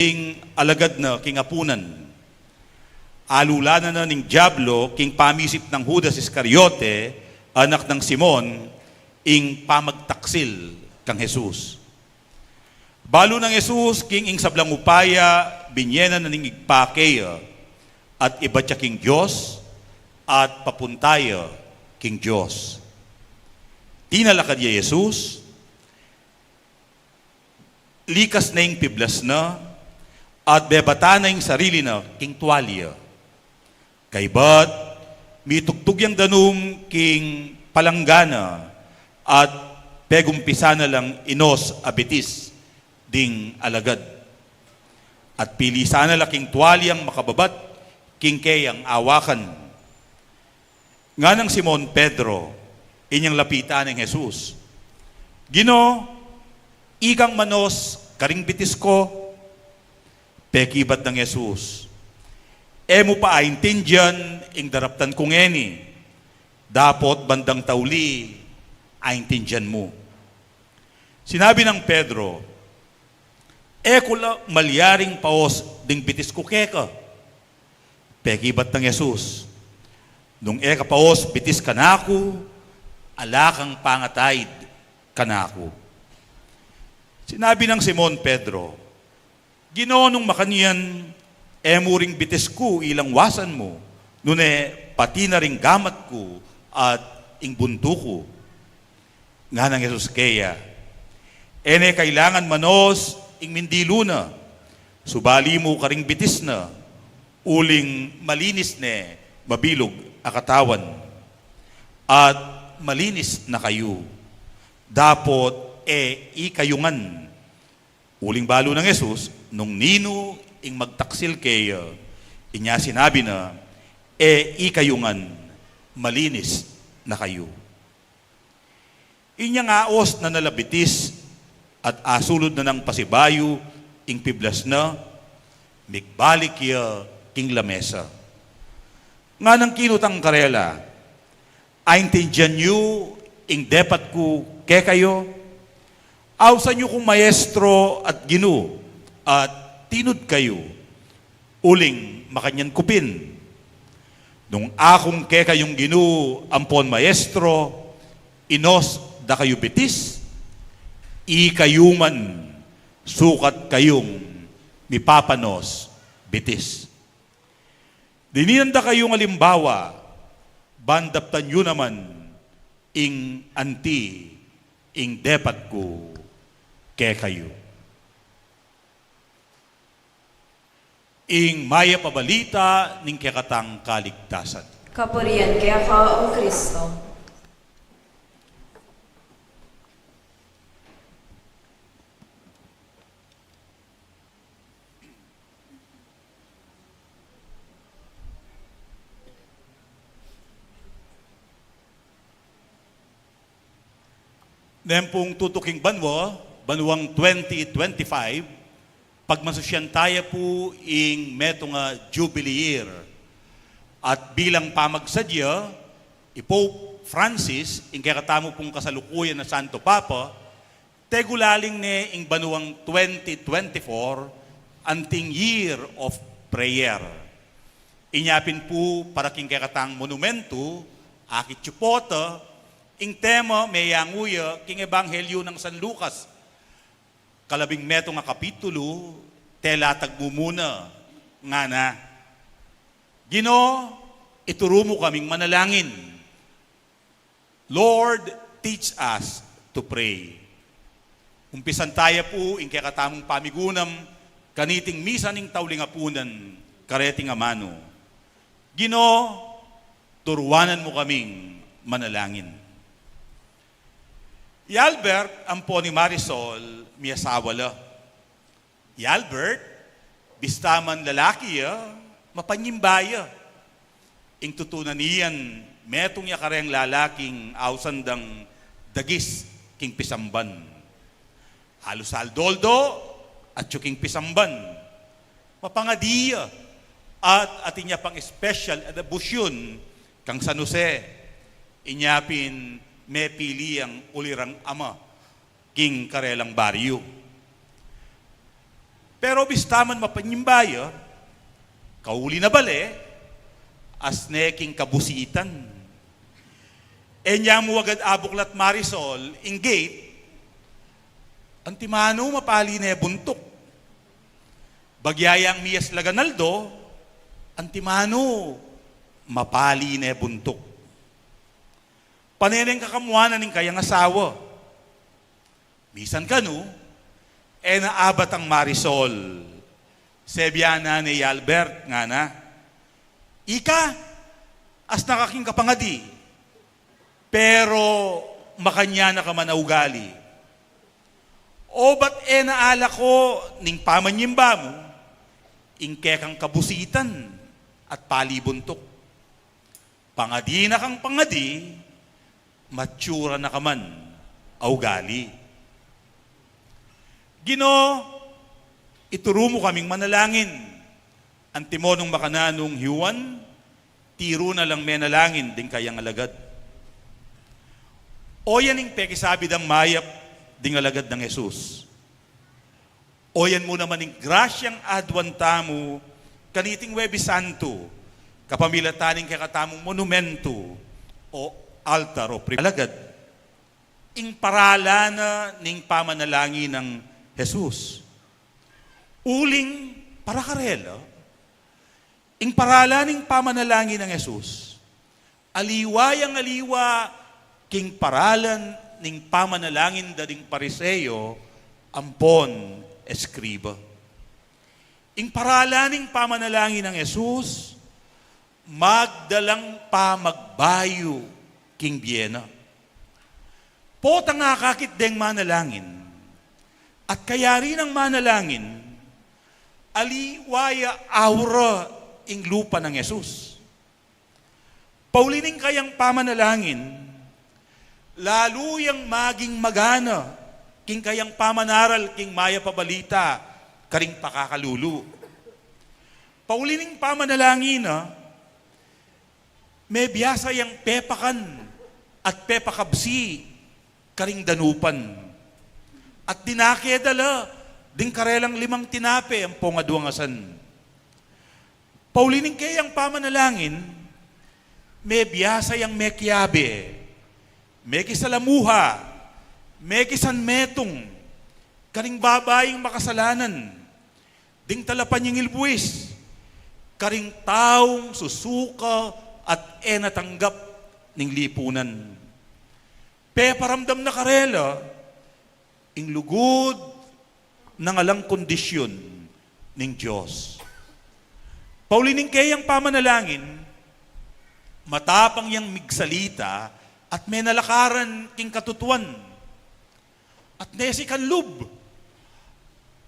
king alagad na king apunan. Alulanan na ning Diablo, king pamisip ng Judas Iscariote, anak ng Simon, ing pamagtaksil kang Jesus. Balo ng Jesus, king ing sablang upaya, binyena na ning igpakeya, at iba siya king Diyos, at papuntaya king Diyos. Tinalakad niya Jesus, likas na ing piblas na, at bebata na ing sarili na king tuwalya. Kaybat, mitugtog yang danum king palanggana, at pegumpisa na lang inos abitis ding alagad. At pili sana la king tuwalyang makababat, king kayang awakan. Nga ng Simon Pedro, inyang lapitan ng Jesus. Gino, ikang manos, karing bitis ko, pekibat ng Jesus. Emo pa aintindihan, ing daraptan kong eni, dapot bandang tauli, aintindihan mo. Sinabi ng Pedro, kula malyaring paos, ding bitis ko keka. Pekibat ng Jesus. Nung eka paos, bitis kanako, alakang pangataid kanako. Sinabi ng Simon Pedro, Ginoo nung makaniyan, muring bitis ko ilang wasan mo, nune pati na ring gamat ko at ing bunto ko. Nga ng Jesus kaya, kailangan manos ing mindiluna, subali mo karing bitis na, uling malinis ne, mabilog akatawan, at malinis na kayo. Dapot ikayungan. Uling balo ng Jesus, nung nino ing magtaksil kaya, inya sinabi na, ikayungan, malinis na kayo. Inya ngaos na nalabitis, at asulod na ng pasibayo, ing piblas na, migbalik ya king lamesa. Nga ng kinutang karela, aintindihan nyo, ing depat ko ke kayo, awsa nyo kung maestro at ginu, at tinod kayo, uling makanyan kupin. Nung akong ke kayong ginu, ampon maestro, inos da kayo bitis, ikayuman, sukat kayong mipapanos bitis. Dininanda kayong alimbawa, bandaptan nyo naman, ing anti, ing depat ko, ke kayo. Ing maya pabalita, ning kekatang kaligtasan. Kapurian kaya ka, O Kristo. Nempong tutuking banwang 2025, pagmasusyan tayo po ing metong Jubilee Year. At bilang pamagsadya, Pope Francis, ing kakatamo pong kasalukuyan na Santo Papa, tegulaling ne ing banwang 2024, anting Year of Prayer. Inyapin po para king kakatang monumento, akit chupota, ing tema may yanguya king Ebanghelyo ng San Lucas. Kalabing meto nga kapitulo, telatag mo muna nga na. Ginoo, ituro mo kaming manalangin. Lord, teach us to pray. Umpisan tayo po ing kakatamong pamigunam, kaniting misa ning tawlingapunan, kareting amano. Ginoo, turuanan mo kaming manalangin. Albert, ampo ni Marisol, may asawa la. Albert, bistaman lalaki mapanyimbaya. Ing tutunan niyan, metong yakareng lalaking awsandang dagis king pisamban. Halos aldoldo at yuking pisamban. Mapangadiya at atinya pang special adabusyon kang San Jose. Inyapin may pili ang ulirang ama, king karelang baryo. Pero bistaman mapanyimbaya, kauli na bale, as neking kabusitan. Enya mo agad abuklat Marisol, ing gate, antimano mapali na buntok. Bagyayang miyas laganaldo, antimano mapali na buntok. Paneneng kakamuanan ng kayang asawa. Misan kanu, naabat ang Marisol. Sebyana ni Albert nga na, ika, as nakaking kapangadi, pero makanya na ka man ugali. O ba't naala ko ning pamanyimba mo, ingke kang kabusitan at palibuntok. Pangadi na kang pangadi, matsura na ka man ugali. Ginoo, ituro mo kaming manalangin. Antimonong makananong hiwan, tiro na lang menalangin din kayang alagad. O yan yung pekisabi ng mayap ding alagad ng Jesus. O yan mo naman yung grasyang adwan tamo, kaniting Webis Santo, kapamilataning kakatamong monumento, o altar o alagad. Ing paralana ning pamanalangin ng Jesus. Uling para karela, ing paralaning pamanalangin ng Jesus, aliwayang aliwa king paralan ning pamanalangin dading pariseyo, ampon eskriba. Ing paralaning pamanalangin ng Jesus, magdalang pa magbayo king Biena. Potang nakakit deng manalangin, at kaya rin ang manalangin, aliwaya aura ing lupa ng Jesus. Paulining kayang pamanalangin, lalo yang maging magana, king kayang pamanaral, king maya pabalita, karing pakakalulu. Paulining pamanalangin, may biyasa yang pepakan at pepakabsi, karing danupan. At dinakedala, ding karelang 5 tinape ang pongaduangasan. Paulining kayang pamanalangin, may biyasa yang mekyabe, mekisalamuha, mekisanmetong, karing babaeng makasalanan, ding talapan yung ilbuis, karing taong susuka at natanggap ning lipunan. Peparamdam na karela, ing lugod ng alang kondisyon ning Diyos. Paulining kayang pamanalangin, matapang yang migsalita at may nalakaran king katutuan. At nesi kanlub,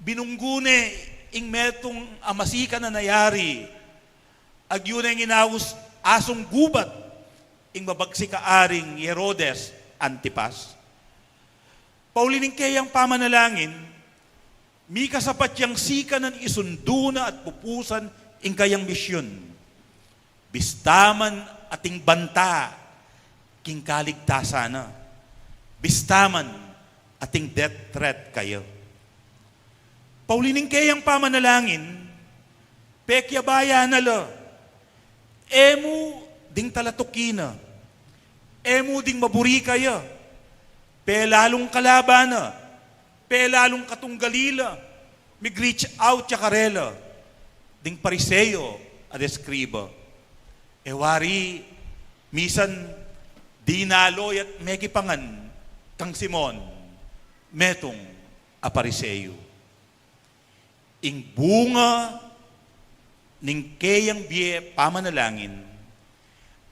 binunggune ing metong amasika na nayari, ag yun ang inawos asong gubat, ing mabagsika aring Herodes Antipas. Paulining kayang pamanalangin, mi kasapat yang sika ng isunduna at pupusan ing kayang misyon. Bistaman ating banta, king kaligtasana. Bistaman ating death threat kayo. Paulining kayang pamanalangin, pekyabaya na lo, emu ding talatukina, emu ding maburi kayo, pelalong kalabana, pelalong katunggalila, mig-reach out chakarela, ding pariseyo at eskriba. Ewari, misan, dinaloy at mekipangan, kang Simon, metong apariseyo. Ing bunga, ning kayang biye pamanalangin,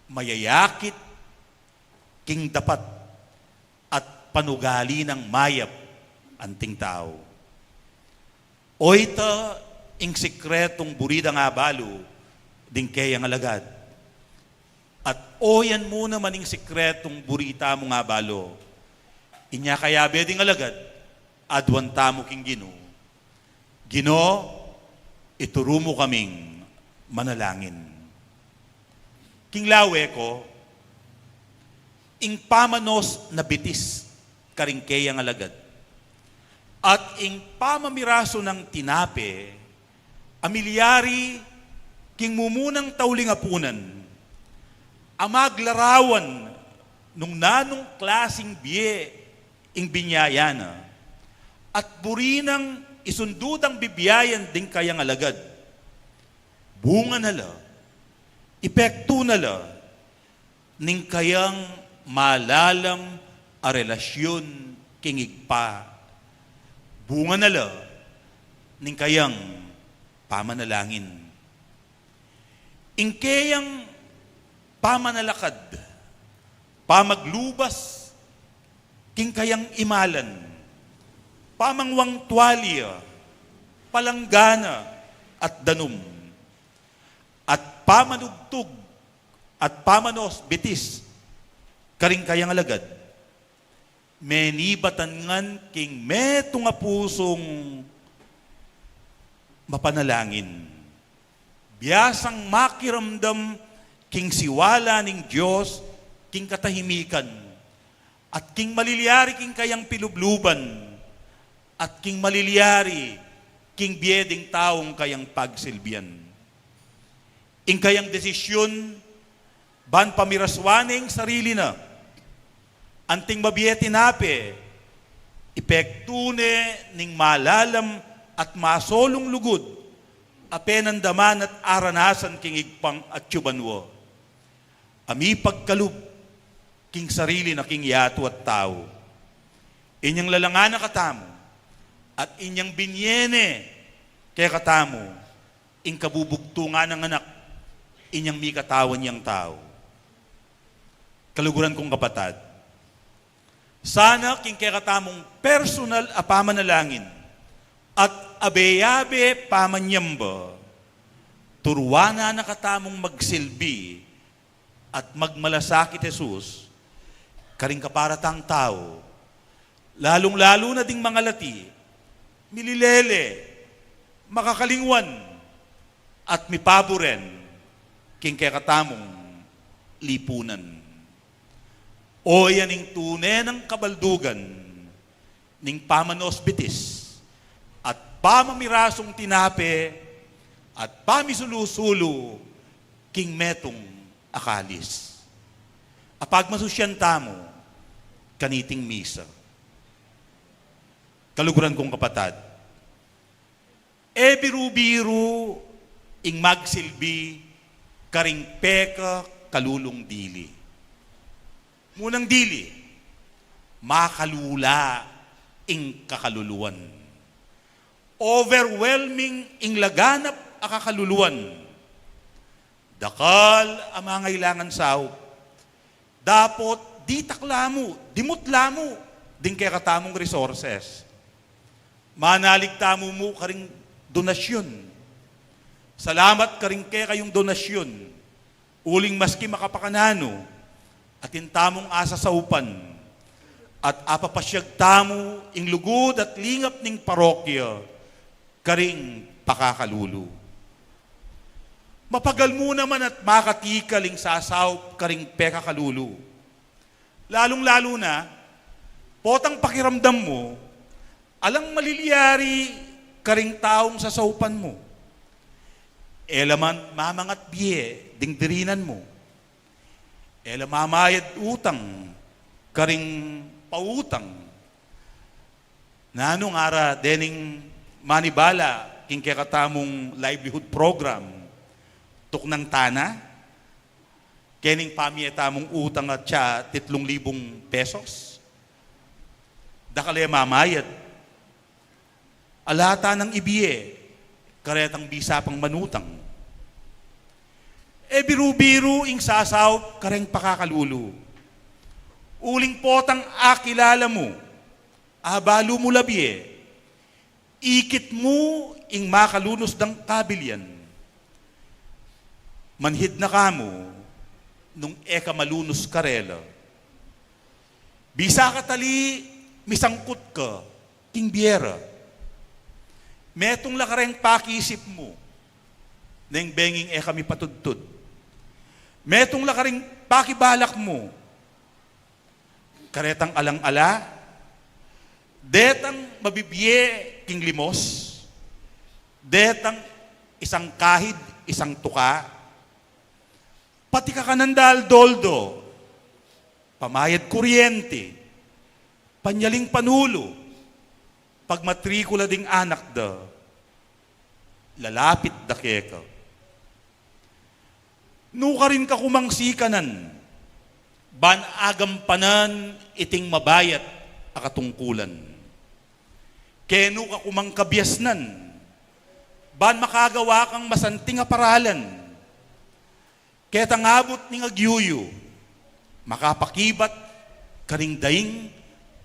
mayayakit, king dapat, at panugali ng mayap, anting tao. Oita, ing sikretong burida nga balo, ding kayang alagad. At oyan mo naman ing sikretong burita mo nga balo, inya kaya beding alagad, adwan tamo king Ginoo. Ginoo, ituro mo kaming manalangin. King lawe ko, ing pamanos na bitis, karing kayang alagad. At ing pamamiraso ng tinape, amilyari king mumunang taulingapunan, amaglarawan nung nanong klasing biye ing binyayana, at burinang isundudang bibiyayan ding kayang alagad. Bunga nala, epekto nala, ning kayang malalam a relasyon kingigpa. Bunga nala, ning kayang pamanalangin. Ingkayang pamanalakad, pamaglubas, king kayang imalan, pamangwang tuwalya, palanggana at danum, at pamanugtog at pamanos bitis, karing kayang alagad, menibatangan king metong nga pusong mapanalangin. Biyasang makiramdam king siwala ning Diyos, king katahimikan, at king maliliari king kayang pilubluban, at king maliliari king biyeding taong kayang pagsilbian. Ing kayang desisyon, ban pamiraswaning sarili na, anting mabiyeti nape, ipektune ning malalam at masolong lugod, apenandaman at aranasan king igpang at tsubanwo. Ami pagkalub, king sarili na king yato at tao. Inyang lalangana katamo, at inyang binyene kaya katamo, ing kabubugtungan ng anak, inyang mi katawan niyang tao. Kaluguran kong kapatad, sana king kaya katamong personal a pamanalangin at abeyabe pamanyamba, turwana na katamong magsilbi at magmalasakit Jesus, karing kaparatang tao, lalong-lalo na ding mga lati, mililele, makakalingwan, at mipaboren, king kaya katamong lipunan. O yaning tune ng kabaldugan, ning pamanos bitis, at pamamirasong tinape, at pamisulusulo, king metong akalis. Apag masusyan tamo, kaniting misa. Kaluguran kong kapatad, biru-biru, ing magsilbi, karing peka kalulong dili. Munang dili, makalula ing kakaluluan. Overwhelming ing laganap a kakaluluan. Dakal ang mga ilangan sao. Dapot di taklamo, dimutlamo, din kaya katamong resources. Manaligtamo mo karing donasyon. Salamat karing kaya kayong donasyon. Uling maski makapakanano, at intamong asa sa upan, at apapasyag tamo ing lugod at lingap ning parokya, karing pakakalulu. Mapagal mo naman at makatikaling sasaw karing pekakalulu. Lalong-lalo na, potang pakiramdam mo, alang maliliyari karing taong sasaupan mo. Elaman mamangat biye, dingdirinan mo. Ela mamayad utang, karing pautang. Nanong ara dening manibala, king kakatamong livelihood program, tuknang tana, kening pamietamong utang at siya 3,000 pesos. Dakale mamayad. Alata ng ibiye, karetang bisa pang manutang. Biru-biru ing sasaw, kareng pakakalulu. Uling potang akilala mo, abalo mo labie, ikit mo ing makalunos ng kabilyan. Manhid na kamo, nung eka malunos karela. Bisa katali, misangkot ka, king biera. Metong lakareng pakisip mo, neng benging eka mi patudtud. Metong lakaring pakibalak mo, karetang alang-ala, Detang mabibiye king limos, detang isang kahid, isang tuka, pati kakanandal doldo, pamayad kuryente, panyaling panulo, pagmatrikula ding anak da, lalapit da keka. Nuka rin ka kumangsikanan, ban agampanan iting mabayat akatungkulan. Kenu ka kumangkabyasnan, ban makagawa kang masanting aparalan. Ketang abot ni agyuyo, makapakibat karing daing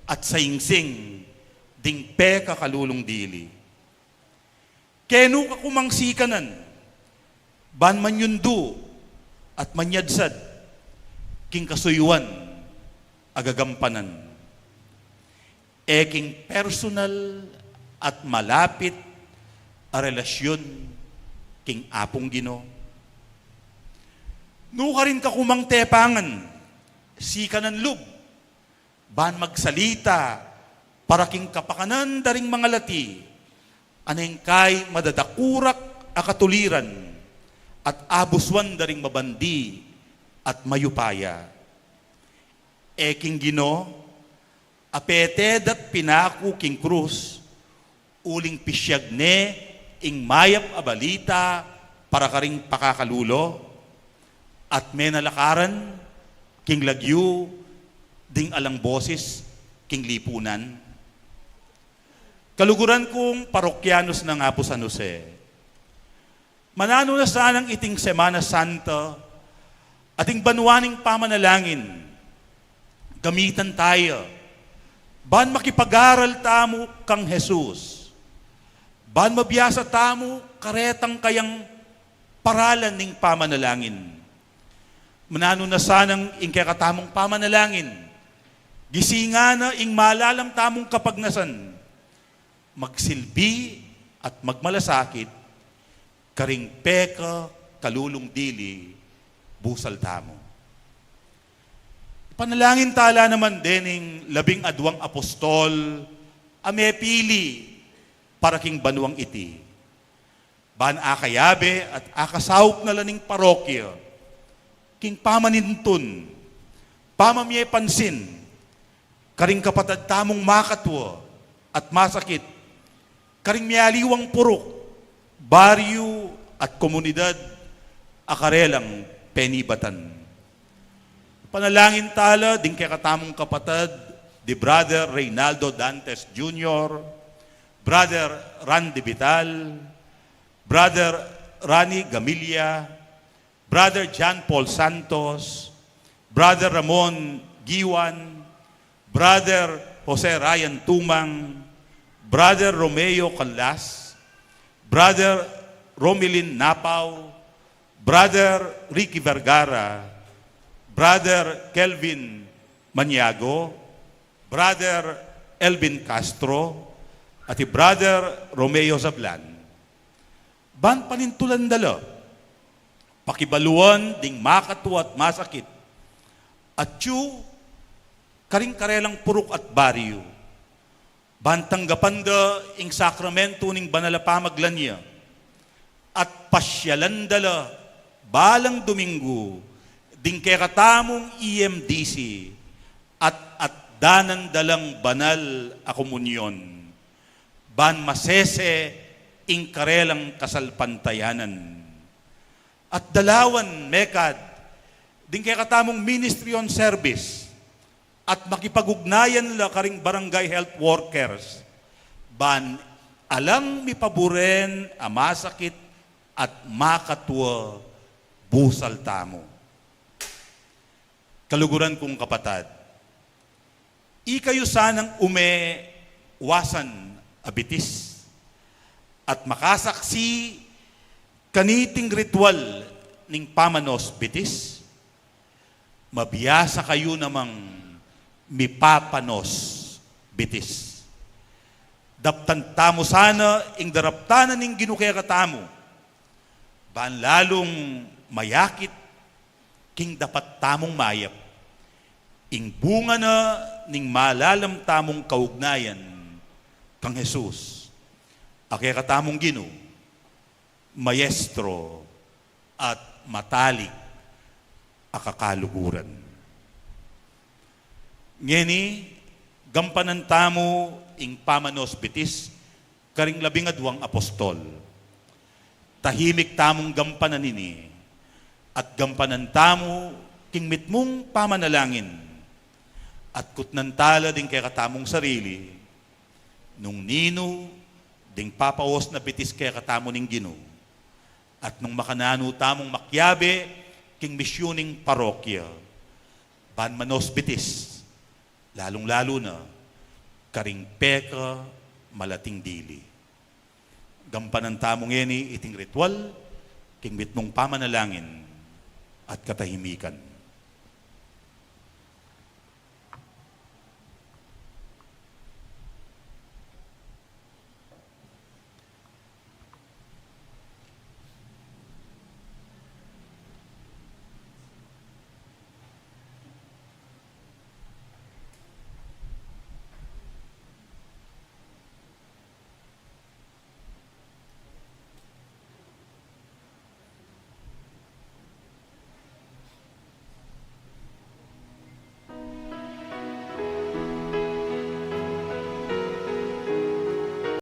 at sayingsing ding pe kakalulong dili. Kenu ka kumangsikanan, ban manyundo at manyadsad, king kasuyuan, agagampanan. Eking personal at malapit a relasyon king apong Ginoo. Nuka rin ka kumang tepangan, sika ng lub, ban magsalita, para king kapakanan daring mga lati, aneng kay madadakurak akatuliran, at abuswan daring mabandi at mayupaya. Eking Ginoo, apeted at pinaku king krus, uling pisyag ne, ing mayap abalita, para karing pakakalulo, at menalakaran, king lagyu, ding alang boses, king lipunan. Kaluguran kong parokyanos ng Apo San Jose, manano na sanang iting Semana Santa, ating banwaning pamanalangin, gamitan tayo, ban makipag-aral tamo kang Jesus, ban mabiyasa tamo karetang kayang paralan ning pamanalangin. Manano na sanang ing kakatamong pamanalangin, gisinga na ing malalam tamong kapagnasan, magsilbi at magmalasakit, karing peka, kalulong dili, busal tamo. Panalangin tala naman din ng 12 apostol, ame pili, para king banwang iti. Ban akayabe at akasawop na laning parokya, king pamanintun, pamamye pansin, karing kapatad tamong makatwa at masakit, karing miyaliwang purok, baryo at komunidad akarelang penibatan. Panalangin tala din kay katamong kapatad di Brother Reynaldo Dantes Jr., Brother Randy Vital, Brother Rani Gamilla, Brother John Paul Santos, Brother Ramon Giwan, Brother Jose Ryan Tumang, Brother Romeo Calas, Brother Romilin Napaw, Brother Ricky Vergara, Brother Kelvin Maniago, Brother Elvin Castro, at Brother Romeo Zablan. Ban panintulan dala, pakibaluan ding makatwa at masakit, at yu karing karelang purok at baryo, bantanggapan da ing sakramento ning banala pamaglanya, at pasyalan dala balang Domingo, ding kay katamong EMDC, at danan dalang banal a komunyon, ban masese ing karelang kasalpantayanan. At dalawan mekad, ding kay katamong ministry on service, at makipagugnayan la karing barangay health workers, ban alang mipaboren a masakit at makatwa busal tamo. Kaluguran kong kapatad, ikayo sanang wasan abitis at makasaksi kaniting ritual ning pamanos bitis, mabiyasa kayo namang mipapanos bitis. Daptan tamo sana ing daraptanan ning ginukaya katamo, baan lalong mayakit king dapat tamong mayap, ing bunga na ning malalam tamong kaugnayan, kang Jesus, ake katamong Gino, maestro at matalik akakaluguran. Ngeni, gampanan tamo ing pamanos bitis, karing 12 apostol. Tahimik tamong gampanan nini, at gampanan tamo king mitmong pamanalangin, at kutnan tala din kay katamong sarili, nung nino, ding papaos na bitis kay katamo ning Gino, at nung makanano tamong makyabe, king misyoning parokya, ban manos bitis, lalong-lalo na, karing peka malating dili. Gampanan tamong eni iting ritual, king mitmong pamanalangin at katahimikan.